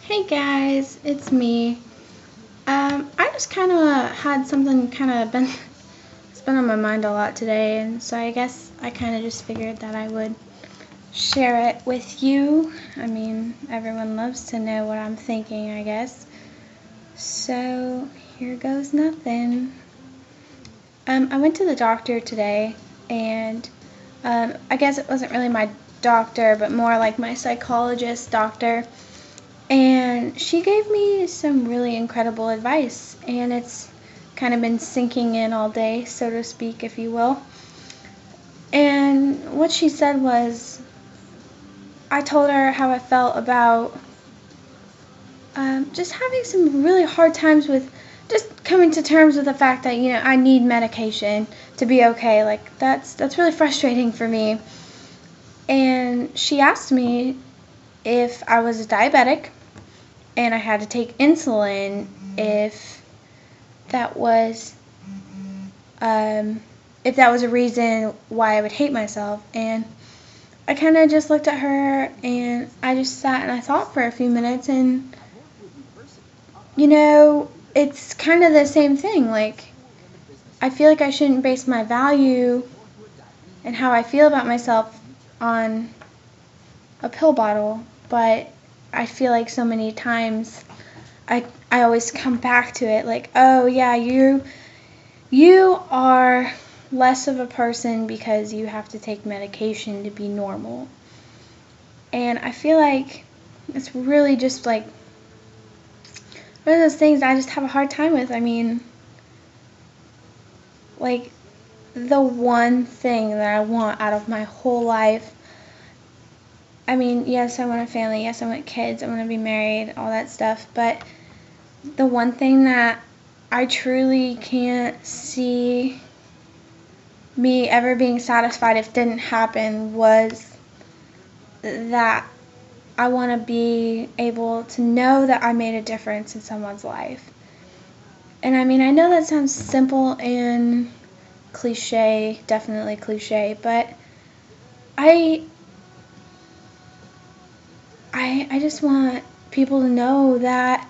Hey guys, it's me. I just kind of had something it's been on my mind a lot today, and so I guess I kind of just figured that I would share it with you. I mean, everyone loves to know what I'm thinking, I guess. So, here goes nothing. I went to the doctor today, and I guess it wasn't really my doctor, but more like my psychologist doctor. And she gave me some really incredible advice, and it's kind of been sinking in all day, so to speak, if you will. And what she said was, I told her how I felt about just having some really hard times with just coming to terms with the fact that, I need medication to be okay. Like, that's really frustrating for me. And she asked me if I was a diabetic and I had to take insulin, if that was if that was a reason why I would hate myself. And I kind of just looked at her, and I just sat and I thought for a few minutes, and it's kind of the same thing. Like, I feel like I shouldn't base my value and how I feel about myself on a pill bottle, but I feel like so many times I always come back to it, like, oh yeah, you are less of a person because you have to take medication to be normal. And I feel like it's really just like one of those things I just have a hard time with. I mean, like, the one thing that I want out of my whole life, I mean, yes, I want a family, yes, I want kids, I want to be married, all that stuff, but the one thing that I truly can't see me ever being satisfied if it didn't happen was that I want to be able to know that I made a difference in someone's life. And I mean, I know that sounds simple and cliche, definitely cliche, but I just want people to know that,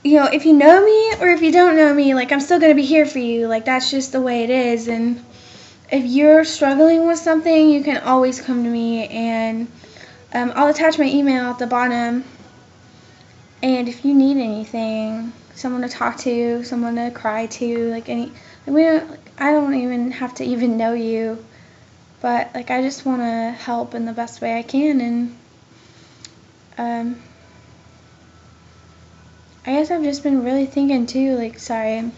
if you know me or if you don't know me, like, I'm still going to be here for you. Like, that's just the way it is. And if you're struggling with something, you can always come to me, and I'll attach my email at the bottom. And if you need anything, someone to talk to, someone to cry to, I don't even have to even know you, but like, I just want to help in the best way I can. And I guess I've just been really thinking too, like, sorry, I'm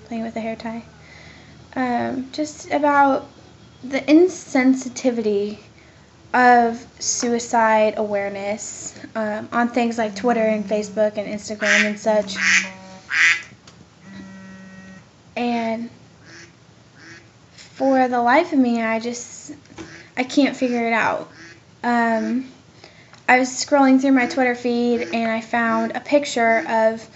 playing with a hair tie, just about the insensitivity of suicide awareness on things like Twitter and Facebook and Instagram and such. And for the life of me, I can't figure it out. I was scrolling through my Twitter feed, and I found a picture of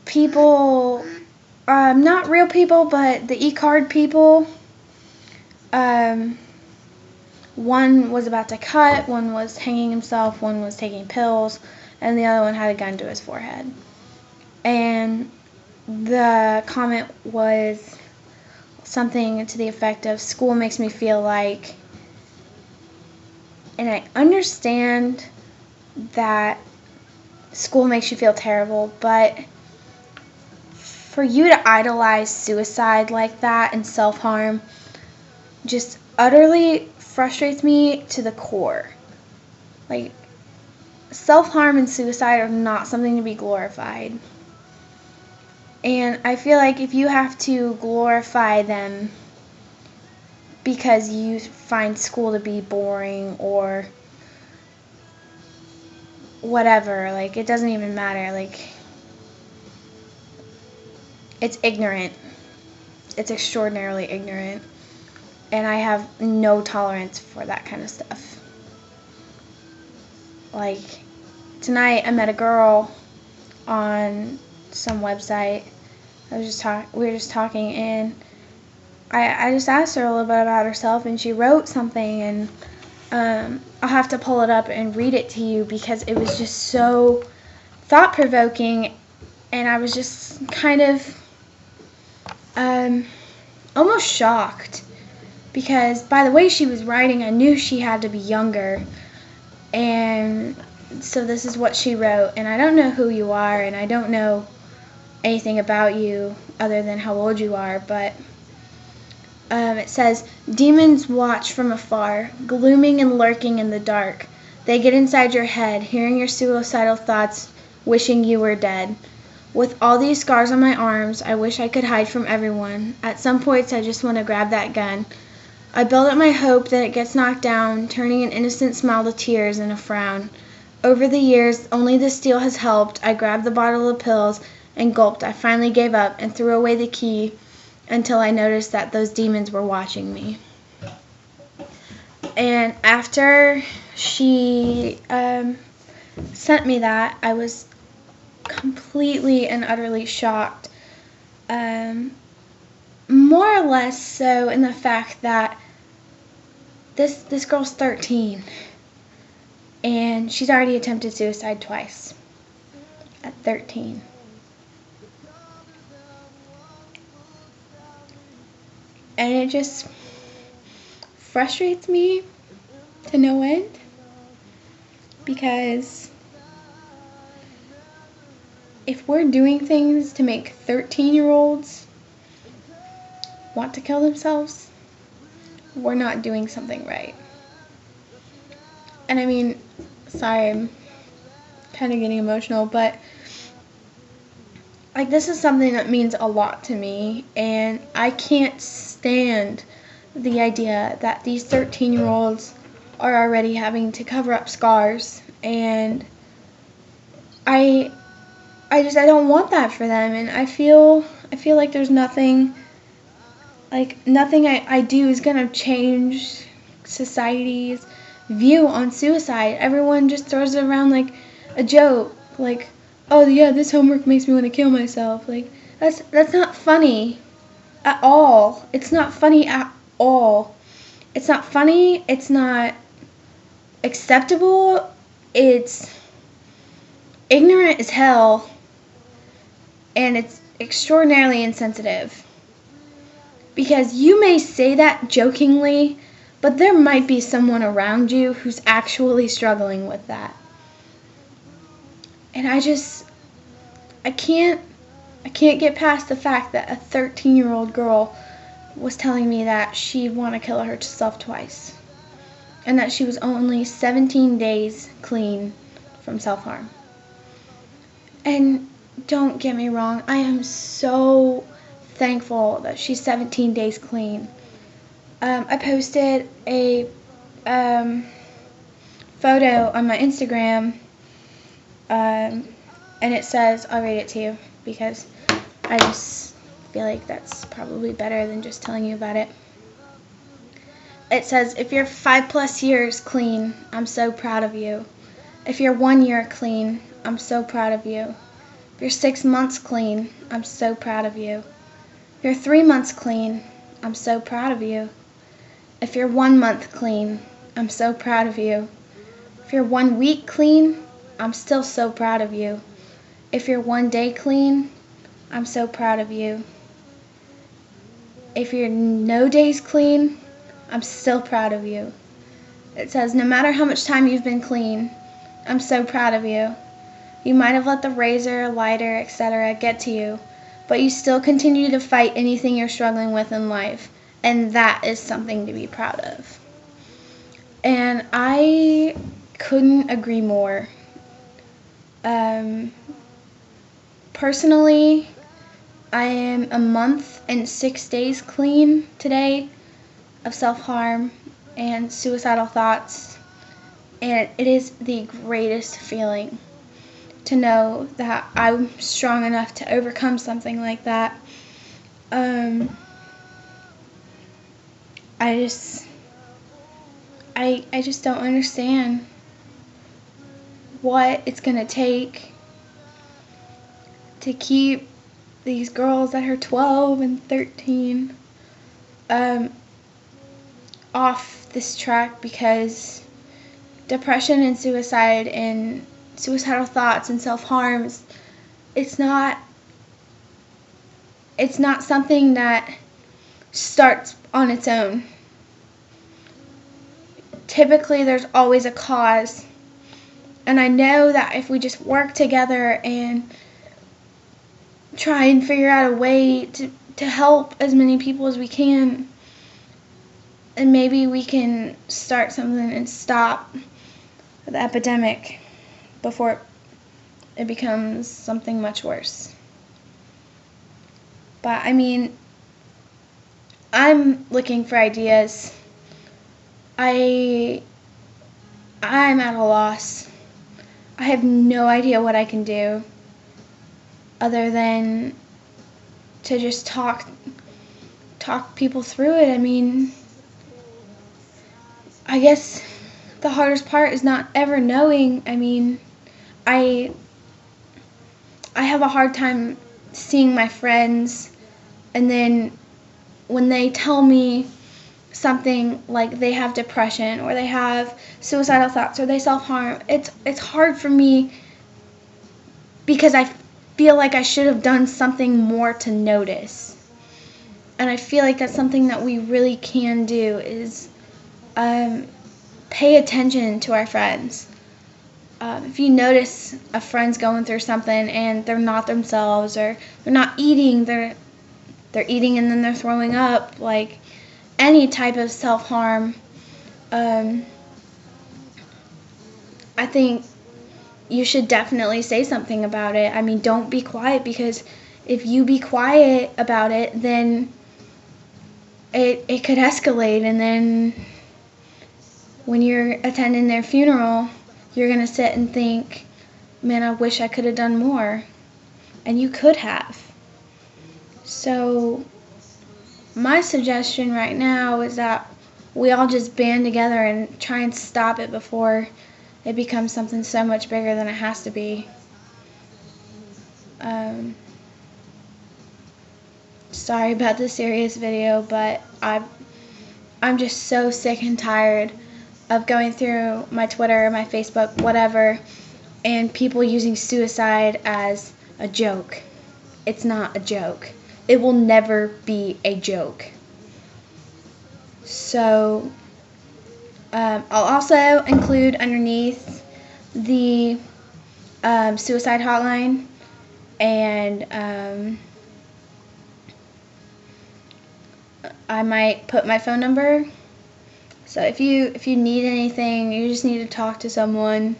people, not real people, but the e-card people. One was about to cut, one was hanging himself, one was taking pills, and the other one had a gun to his forehead. And the comment was something to the effect of, school makes me feel like, and I understand that school makes you feel terrible, but for you to idolize suicide like that and self-harm just utterly frustrates me to the core. Like, self-harm and suicide are not something to be glorified. And I feel like if you have to glorify them because you find school to be boring or whatever, like, it doesn't even matter. Like, it's ignorant. It's extraordinarily ignorant. And I have no tolerance for that kind of stuff. Like, tonight I met a girl on some website. We were just talking, and I just asked her a little bit about herself, and she wrote something, and I'll have to pull it up and read it to you because it was just so thought-provoking, and I was just kind of almost shocked because by the way she was writing, I knew she had to be younger. And so this is what she wrote, and I don't know who you are, and I don't know anything about you other than how old you are, but it says, demons watch from afar, glooming and lurking in the dark. They get inside your head, hearing your suicidal thoughts, wishing you were dead. With all these scars on my arms, I wish I could hide from everyone. At some points, I just want to grab that gun. I build up my hope that it gets knocked down, turning an innocent smile to tears and a frown. Over the years, only the steel has helped. I grabbed the bottle of pills and gulped. I finally gave up and threw away the key until I noticed that those demons were watching me. And after she sent me that, I was completely and utterly shocked. More or less so in the fact that this girl's 13 and she's already attempted suicide twice at 13. And it just frustrates me to no end because if we're doing things to make 13-year-olds want to kill themselves, we're not doing something right. And I mean, sorry, I'm kind of getting emotional, but like this is something that means a lot to me, and I can't stand the idea that these 13-year-olds are already having to cover up scars, and I don't want that for them, and I feel like there's nothing I do is gonna change society's view on suicide. Everyone just throws it around like a joke, like, oh yeah, this homework makes me want to kill myself. Like that's not funny at all. It's not funny at all. It's not funny. It's not acceptable. It's ignorant as hell, and it's extraordinarily insensitive. Because you may say that jokingly, but there might be someone around you who's actually struggling with that. And I can't get past the fact that a 13-year-old girl was telling me that she'd want to kill herself twice. And that she was only 17 days clean from self-harm. And don't get me wrong, I am so thankful that she's 17 days clean. I posted a photo on my Instagram, and it says, I'll read it to you because I just feel like that's probably better than just telling you about it. It says, if you're 5+ years clean, I'm so proud of you. If you're 1 year clean, I'm so proud of you. If you're 6 months clean, I'm so proud of you. If you're 3 months clean, I'm so proud of you. If you're 1 month clean, I'm so proud of you. If you're 1 week clean, I'm still so proud of you. If you're 1 day clean, I'm so proud of you. If you're no days clean, I'm still proud of you. It says, no matter how much time you've been clean, I'm so proud of you. You might have let the razor, lighter, etc. get to you, but you still continue to fight anything you're struggling with in life, and that is something to be proud of. And I couldn't agree more. Personally, I am a month and 6 days clean today of self-harm and suicidal thoughts, and it is the greatest feeling to know that I'm strong enough to overcome something like that. I just don't understand what it's gonna take to keep these girls that are 12 and 13 off this track, because depression and suicide and suicidal thoughts and self-harm, it's not something that starts on its own. Typically there's always a cause, and I know that if we just work together and try and figure out a way to help as many people as we can, and maybe we can start something and stop the epidemic before it becomes something much worse. But I mean, I'm looking for ideas. I'm at a loss. I have no idea what I can do other than to just talk people through it. I mean, I guess the hardest part is not ever knowing. I mean, I have a hard time seeing my friends, and then when they tell me something like they have depression or they have suicidal thoughts or they self-harm, it's hard for me, because I feel like I should have done something more to notice. And I feel like that's something that we really can do, is pay attention to our friends. If you notice a friend's going through something and they're not themselves, or they're not eating, they're eating and then they're throwing up, like any type of self-harm, I think you should definitely say something about it. I mean, don't be quiet, because if you be quiet about it, then it could escalate, and then when you're attending their funeral, you're going to sit and think, man, I wish I could have done more. And you could have. So my suggestion right now is that we all just band together and try and stop it before it becomes something so much bigger than it has to be. Sorry about the serious video, but I'm just so sick and tired of going through my Twitter, my Facebook, whatever, and people using suicide as a joke. It's not a joke. It will never be a joke. So I'll also include underneath the suicide hotline, and I might put my phone number. So if you need anything, you just need to talk to someone,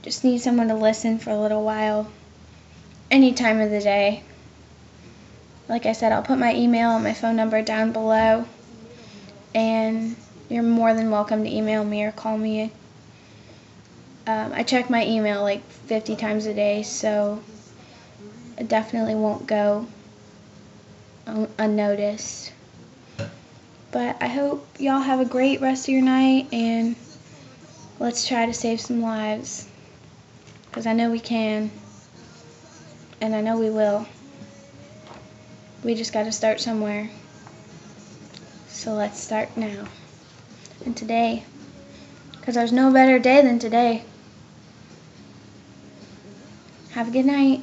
just need someone to listen for a little while, any time of the day. Like I said, I'll put my email and my phone number down below, and you're more than welcome to email me or call me. I check my email like 50 times a day, so it definitely won't go unnoticed. But I hope y'all have a great rest of your night, and let's try to save some lives, because I know we can, and I know we will. We just got to start somewhere. So let's start now. And today, because there's no better day than today. Have a good night.